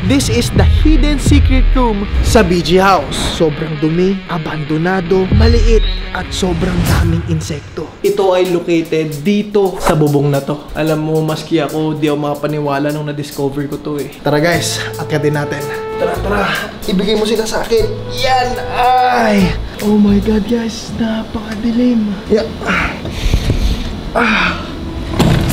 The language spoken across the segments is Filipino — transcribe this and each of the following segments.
This is the hidden secret room sa BG House. Sobrang dumi, abandonado, maliit, at sobrang daming insekto. Ito ay located dito sa bubong na to. Alam mo, maski ako, di ako makapaniwala nung na-discover ko to eh. Tara guys, akyatin natin. Tara. Ibigay mo sila sa akin. Yan! Ay! Oh my God guys, napakadilim. Yeah.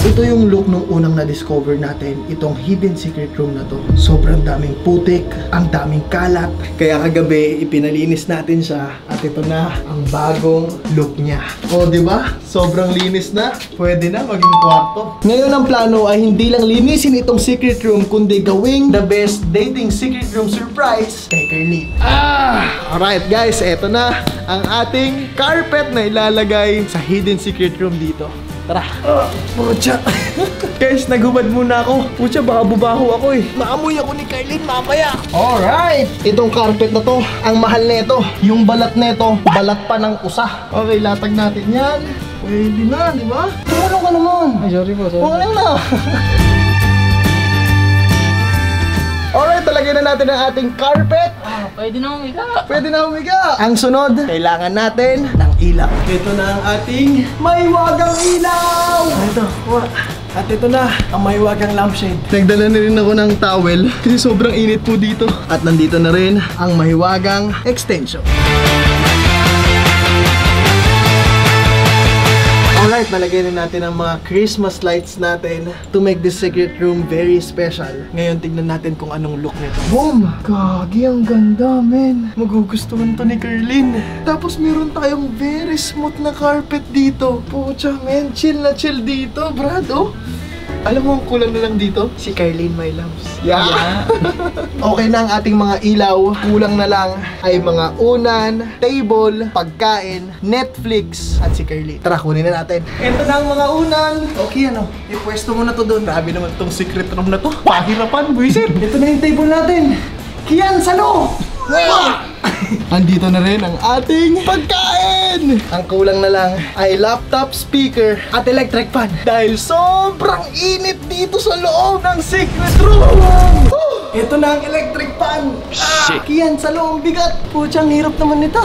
Ito yung look nung unang na-discover natin, itong hidden secret room na to. Sobrang daming putik, ang daming kalat. Kaya kagabi, ipinalinis natin siya. At ito na ang bagong look niya. O, di ba? Sobrang linis na. Pwede na maging kwarto. Ngayon ang plano ay hindi lang linisin itong secret room, kundi gawing the best dating secret room surprise kay Carly. Alright guys, eto na ang ating carpet na ilalagay sa hidden secret room dito. Tara. Pucha. Guys, naghubad muna ako. Pucha, baka bubaho ako eh. Maamoy ako ni Carlin mamaya. Alright. Itong carpet na to, ang mahal nito. Yung balat nito, balat pa ng usa. Okay, latag natin yan. Pwede na, di ba? Tumulong ka naman. Ay, sorry po. Okay na. Alright, talagyan na natin ang ating carpet. Pwede na umiga. Pwede na umiga. Ang sunod, kailangan natin ng ilaw. Ito na ang ating maiwagang ilaw. Ito, at ito na ang maiwagang lampshade. Nagdala na rin ako ng towel kasi sobrang init po dito. At nandito na rin ang mahiwagang extension. Alright, nalagay na natin ang mga Christmas lights natin to make this secret room very special. Ngayon, tignan natin kung anong look nito. Boom! Gagi, ang ganda, men. Magugustuhan to ni Carlin. Tapos meron tayong very smooth na carpet dito. Pucha, men. Chill na chill dito, brad, oh. Alam mo ang kulang na lang dito? Si Carlin, my loves. Yeah! Okay na ang ating mga ilaw. Kulang na lang ay mga unan, table, pagkain, Netflix, at si Carlin. Tara, kunin na natin. Ito na ang mga unan. Okay, ano? Ipwesto mo na to doon. Grabe naman itong secret room na to. Pahirapan, buisit. Ito na yung table natin. Kian, salo! Andito na rin ang ating pagkain! Ang kulang na lang ay laptop, speaker, at electric fan. Dahil sobrang init dito sa loob ng secret room! Ito na ang electric fan! Kian, sa loob bigat! Putsang hirap naman nito!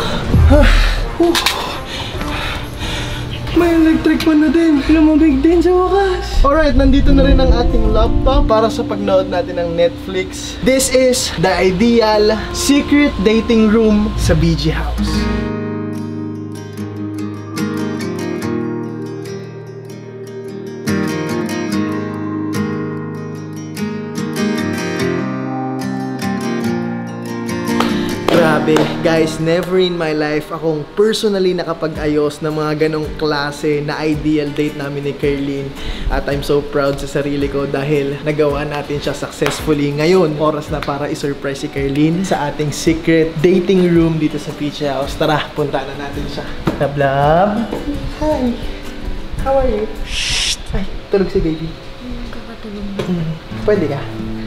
May electric fan na din. Lumabig din sa wakas. Alright, nandito na rin ang ating laptop para sa pagnood natin ng Netflix. This is the ideal secret dating room sa BG House. Grabe, guys, never in my life akong personally nakapag-ayos ng mga ganong klase na ideal date namin ni Carlin. At I'm so proud sa sarili ko dahil nagawa natin siya successfully. Ngayon, oras na para i-surprise si Carlin sa ating secret dating room dito sa Beach House. Tara, punta na natin siya. Love, love. Hi. How are you? Shh. Ay, tulog si baby. Kakatulog. Pwede ka?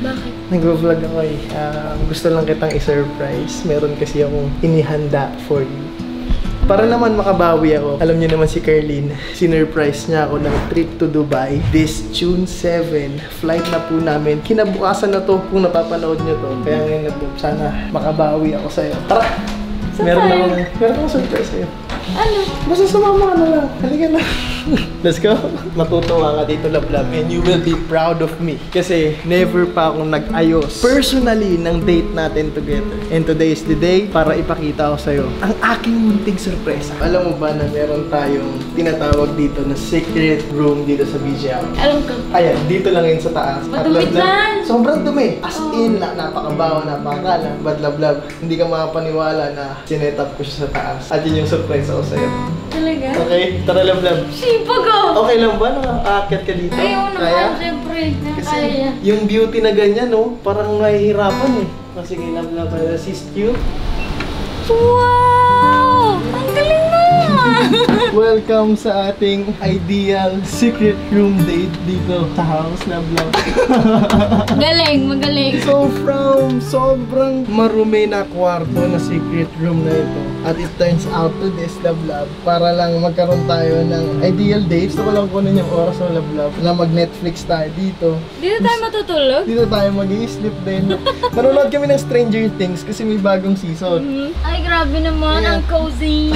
Bakit? Nag-vlog ako eh. Gusto lang kitang i-surprise. Meron kasi akong inihanda for you. Para naman makabawi ako. Alam niyo naman si Carlin, sinurprise niya ako ng trip to Dubai. This June 7, flight na po namin. Kinabukasan na to kung napapanood niyo to. Kaya ngayon na po, sana makabawi ako sa'yo. Tara! Meron akong surprise sa'yo. Ano? Basta sumama ka na lang. Halika na. Let's go. Matutuwa ka dito, love, love. And you will be proud of me. Kasi never pa akong nag-ayos personally ng date natin together. And today is the day para ipakita ko sa'yo ang aking munting sorpresa. Alam mo ba na meron tayong tinatawag dito na secret room dito sa BG House? Alam ko. Ayan, dito lang yun sa taas. Madumi dyan! Sobrang dumi. As in, napakabawa, napakala. But love, love, hindi ka makapaniwala na sinet-up ko siya sa taas. At yun yung surprise ako sa'yo. Talaga? Okay, tara love, love. Sipag oh! Okay lang ba? Nakaakyat ka dito? Ayaw Kaya? naman, siyempre. Kasi Kaya. yung beauty na ganyan, no? Parang nahihirapan eh. Sige, love, love, I'll assist you. Wow! Ang galing mo! Welcome sa ating ideal secret room date dito sa house, love, love. Galing, magaling. So from sobrang marumi na kwarto na secret room na ito, At it turns out to this, Love Love, para lang magkaroon tayo ng ideal date. Gusto ko lang kunin yung oras ng Love Love na mag-Netflix tayo dito. Dito tayo matutulog? Dito tayo mag-i-sleep din. Nanonood kami ng Stranger Things kasi may bagong season. Ay, grabe naman. Yeah. Ang cozy.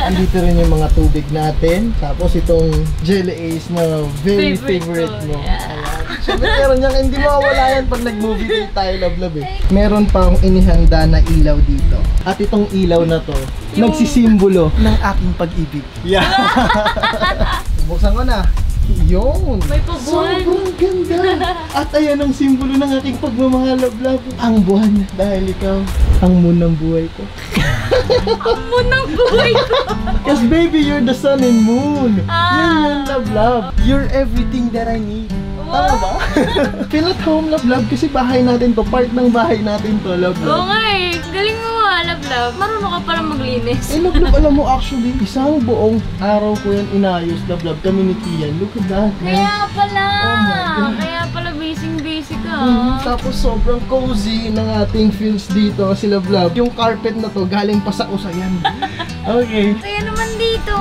Andito rin yung mga tubig natin. Tapos itong Jelly Ace na very favorite mo. Yeah. Siyempre meron yan, hindi mawawala yan pag nag-movie date tayo, Love Love eh. Meron pa akong inihanda na ilaw dito. At itong ilaw na to, nagsisimbolo ng aking pag-ibig. Yeah. Buksan ko na. Yun! May pabuhan. Sobrang ganda! At ayan ang simbolo ng aking pagmamahal, Love Love. Ang buwan, dahil ikaw, ang moon ng buhay ko. Ang moon ng buhay ko. Cause baby, you're the sun and moon. Ah. Yun yun, Love Love. You're everything that I need. Tama ba? Feel at home, Love Love, kasi bahay natin to. Part ng bahay natin to, Love Oo Love. nga eh. Galing mo nga, Love. Marunong ka pala maglinis. Eh, Love Love, alam mo, actually, isang buong araw ko yan inayos, Love Love, kami ni Kian. Look at that, man. Kaya pala. Oh my God. Kaya pala busy ka. Tapos sobrang cozy ng ating feels dito kasi Love Love. Yung carpet na to galing pa sa usayan. Okay. Kaya naman dito.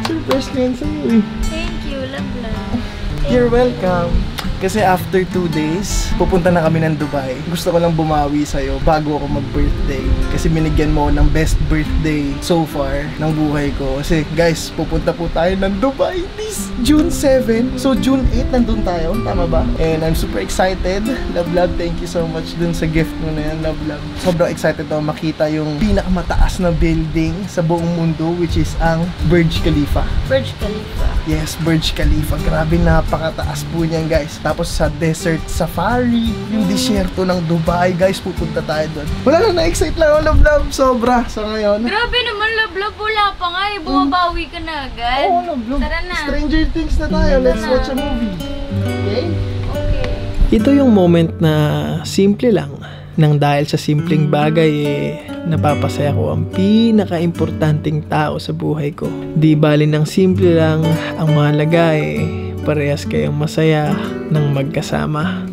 Surprise ko yan sa'yo eh. Thank you, Love. You're welcome. Kasi after 2 days, pupunta na kami ng Dubai. Gusto ko lang bumawi sa'yo bago ako mag-birthday. Kasi binigyan mo ng best birthday so far ng buhay ko. Kasi guys, pupunta po tayo ng Dubai this June 7. So June 8 nandun tayo, tama ba? And I'm super excited. Love Love, thank you so much dun sa gift mo na yan, Love Love. Sobrang excited ako makita yung pinakamataas na building sa buong mundo, which is ang Burj Khalifa. Burj Khalifa. Yes, Burj Khalifa. Grabe, napakataas po niyan, guys. Tapos sa desert safari, yung disyerto ng Dubai, guys, pupunta tayo doon. Wala lang, na-excite lang ako, Love Love. Sobra. So ngayon, Grabe naman, Love. Wala pa nga eh. Bumabawi ka na agad. oh, Love Love. Tara na. Stranger Things na tayo. Let's watch a movie. Okay? Okay. Ito yung moment na simple lang. Nang dahil sa simpleng bagay napapasaya ko ang pinaka-importanting tao sa buhay ko. Di bali ng simple lang, ang mahalaga parehas kayong masaya ng magkasama.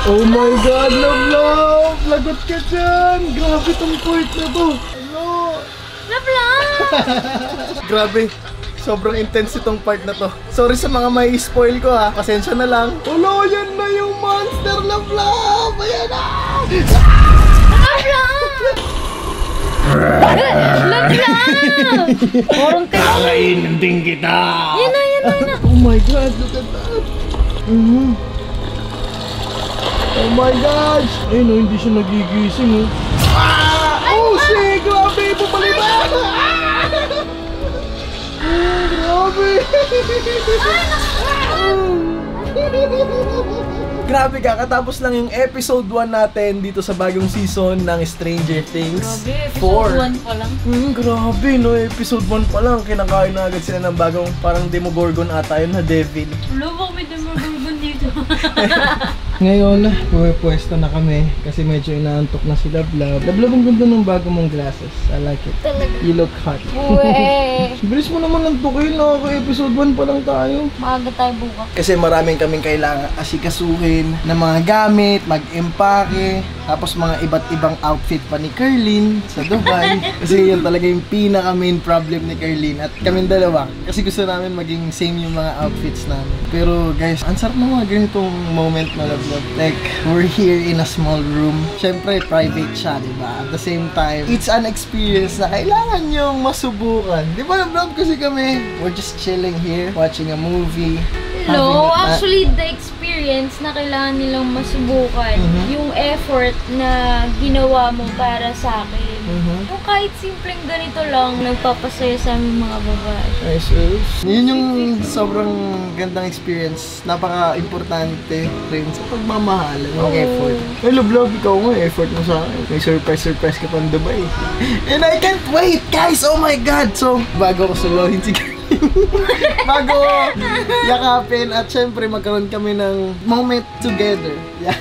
Oh my God, Love! Lagot ka dyan! Grabe tong court na to! Hello! Love! Grabe! Sobrang intense itong part na to. Sorry sa mga may spoil ko ha. Pasensya na lang. Ulo, yan na yung monster, Love! Ayan na! Love! Parang Kakainin din kita! Yan na. Oh my God, look at that! Oh my gosh! Ayun oh, hindi siya nagigising oh. Oh shit! Grabe! Bumalik na! Grabe! Grabe, kakatapos lang yung episode 1 natin dito sa bagong season ng Stranger Things. Grabe, episode 1 pa lang. Grabe no, episode 1 pa lang kinakain na agad sila ng bagong parang Demogorgon ata yun na devil. Lubok may Demogorgon dito. Ngayon, pumipwesto na kami kasi medyo inaantok na si Love. Love, ang ganda ng bago mong glasses. I like it. Talaga. You look hot. Uwe. Bilis mo naman ng tukil, nakaka-episode 1 pa lang tayo. Maaga tayo bukas. Kasi maraming kaming kailangan asikasuhin na mga gamit, mag-empake, tapos mga iba't ibang outfit pa ni Kerlin sa Dubai. Kasi yun talaga yung pinaka main problem ni Kerlin at kaming dalawa. Kasi gusto namin maging same yung mga outfits namin. Pero guys, ang sarap ng mga ganitong moment na Love. Like, we're here in a small room. Siyempre, private siya, diba? At the same time, it's an experience na kailangan nyong masubukan. Di ba, Love? Kasi kami, we're just chilling here, watching a movie. No, actually, the experience na kailangan nilang masubukan, yung effort na ginawa mo para sa akin. Yung kahit simpleng ganito lang, nagpapasaya sa aming mga babae. Nice. Yun yung sobrang gandang experience. Napaka-importante rin sa pagmamahal ng effort. Ay, Love, ikaw nga, effort mo sa akin. May surprise ka pang Dubai. And I can't wait, guys! Oh my God! So, bago ko suluhin si bago yakapin at syempre magkaroon kami ng moment together. Yeah.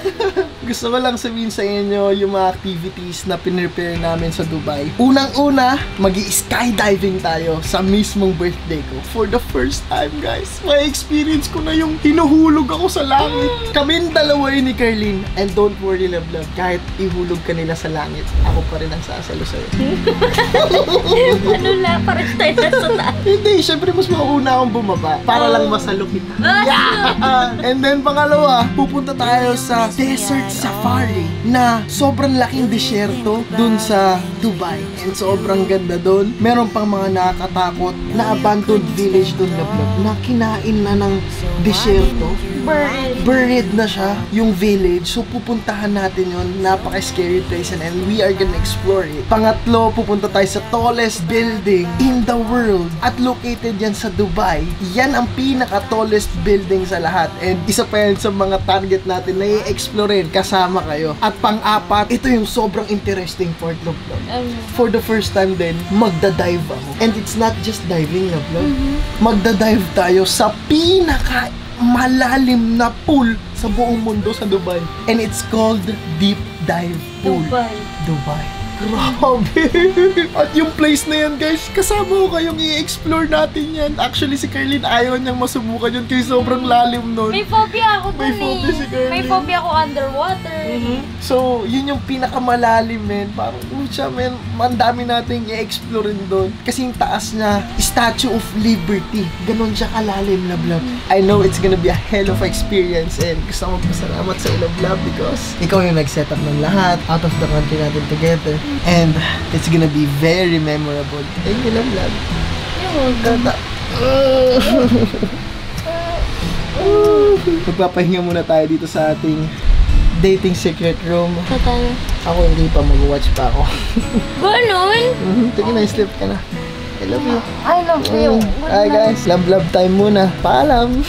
Gusto ko lang sabihin sa inyo yung mga activities na pinrepare namin sa Dubai. Unang-una, magi-skydiving tayo sa mismong birthday ko. For the first time, guys. May experience ko na yung hinuhulog ako sa langit. Kaming dalawa ni Carlene. And don't worry, love, kahit ihulog ka nila sa langit, ako pa rin ang sasalo sa'yo. Ano la, parang tayo nasa taas. Hindi, syempre mas mauna akong bumaba para lang masalo kita. Yeah! And then pangalawa, pupunta tayo sa desert safari na sobrang laking disyerto dun sa Dubai. And sobrang ganda dun. Meron pang mga nakakatakot na abandoned village dun, love, na kinain na ng disyerto. Buried na siya, yung village. So pupuntahan natin yun. Napaka-scary place and we are gonna explore it. Pangatlo, pupunta tayo sa tallest building in the world. At located yan sa Dubai. Yan ang pinaka-tallest building sa lahat. And isa pa yan sa mga target natin na i-explorein kasama kayo. At pang-apat, ito yung sobrang interesting part, love. For the first time din, magda-dive ako. And it's not just diving, love. Magda-dive tayo sa pinaka-malalim na pool sa buong mundo sa Dubai. And it's called Deep Dive Pool. Dubai. Grabe! At yung place na yan, guys, kasama ko kayong i-explore natin yan. Actually, si Carlene ayaw niyang masubukan yun kasi sobrang lalim nun. May phobia ako dun. May phobia si Carlene. May phobia ako underwater. So, yun yung pinakamalalim, men. Parang, men, ang dami nating i-explore rin doon. Kasi yung taas niya, Statue of Liberty. Ganon siya kalalim, love. I know it's gonna be a hell of experience and gusto ko magpasalamat sa love because ikaw yung nag-set up ng lahat out of the country natin together. And it's gonna be very memorable. Thank you, love. Magpapahinga muna tayo dito sa ating dating secret room. Tayo. Ako hindi pa, mag-watch pa ako. Ganon? Sige na, sleep ka na. I love you. I love you. Hi guys, love time muna. Paalam.